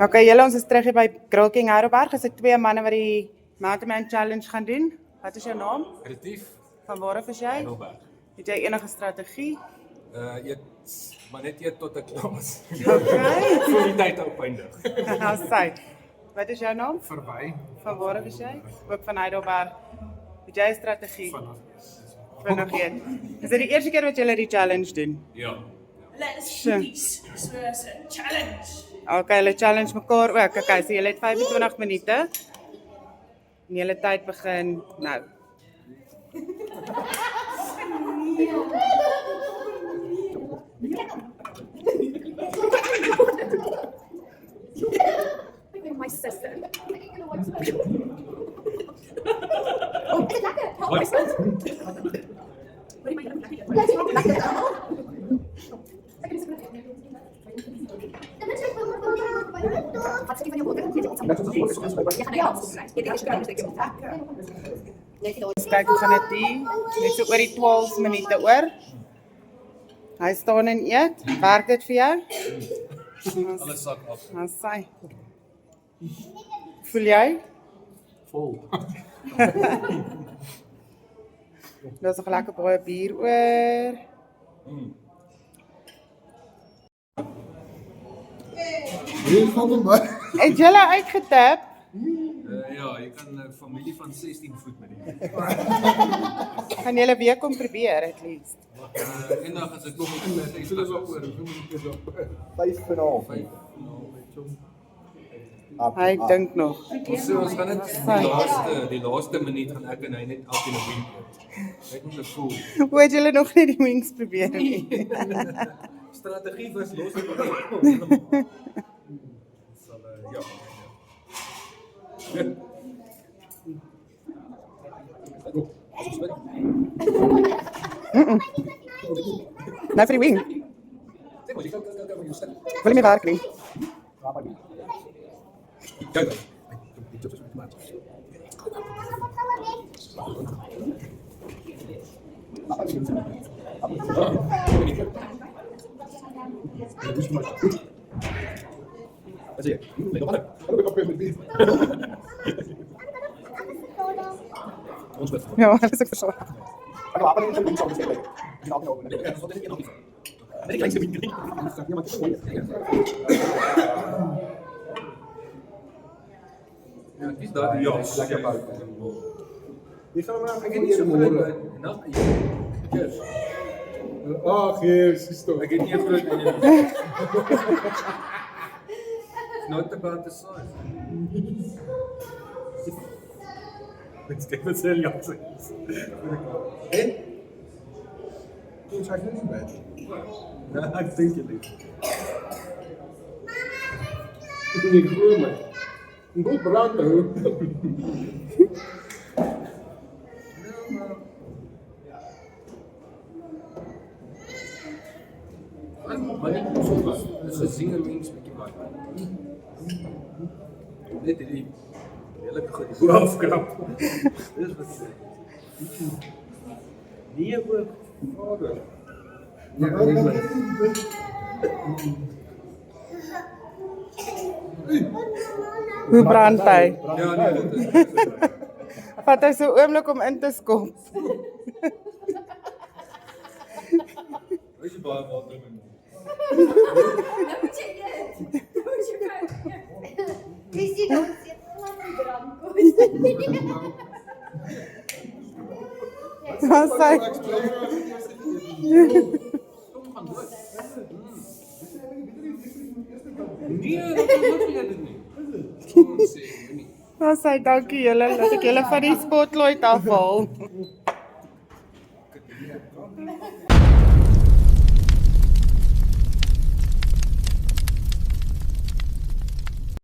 Okay, julle, ons is terug hier by Kroking Heidelberg. Is dit 2 manne wat die Mountain Man Challenge gaan doen. Wat is jou naam? Retief. Van waar af is jy? Heidelberg. Het jy enige strategie? Maar net eet tot ek klaar is. Okay. Voor die tyd opeindig. Nou sê. Wat is jou naam? Verby. Van waar af is jy? Ook van Heidelberg. Het jy 'n strategie? Vinnig een. Is dit die eerste keer wat julle die challenge doen? Ja. Let's do this. So it's a challenge. Okay, hulle challenge mekaar ook. Okay, so julle het 25 minute. En julle tyd begin nou. My sister. Oh, is het lekker? Wat is het? Wat is het? Ja, het is lekker. Kyk hoe gaan dit die. Net so oor die 12 minute oor. Hy staan en eet. Werk dit vir jou? Alles sak af. Dan sê. Voel jy? Vol. Daar's nog lekker baie bier oor. Hier van hom maar. Het julle uitgetap? Ja, jy kan 'n familie van 16 voet met die. Gaan julle weer kom probeer at least. Eendag as ek nog in ek sê dis ook oor, hoe moet ek op 5 vanaand. 5 met jou. Hy dink nog. Ons gaan net die laaste minuut gaan ek en hy net elkeen 'n wing eet. Ek moet dit voel. Hoe het julle nog nie die wings probeer nie? Strategie was los op die. Sal ja. Nou vir die wing. Wil jy my werk nie? Kyk. Ja, dat is ook verzorgd. Ja, dis daar. Ja, lekker buiten. Jy gaan maar ek het nie so groot nag. Ag, Jesus, tog. Ek het nie 'n groot nie. Not about the size. Let's get the cell out. En? Jy sê net nie bad. Ja, ek dink dit is. Ek het nie glo my. Een goed brand hou. Maar net so was. Dis 'n single wings bietjie baie. Net die hele goed die bo afkrap. Dis wat sê. Nee oor vader. Hoe brand hy? Ja, nee, dit is. Vat hy so 'n oomblik om in te skop. Wees jy baie water in my mond. Nou moet jy eet. Nou moet jy kyk. Dis nie nou sit van brand kos. Wat sê? Kom gaan dood. Nee, dat is nooit weer dit nie. Kom sê nie. Wat sê dankie julle, laat ek julle van die spotlight afhaal.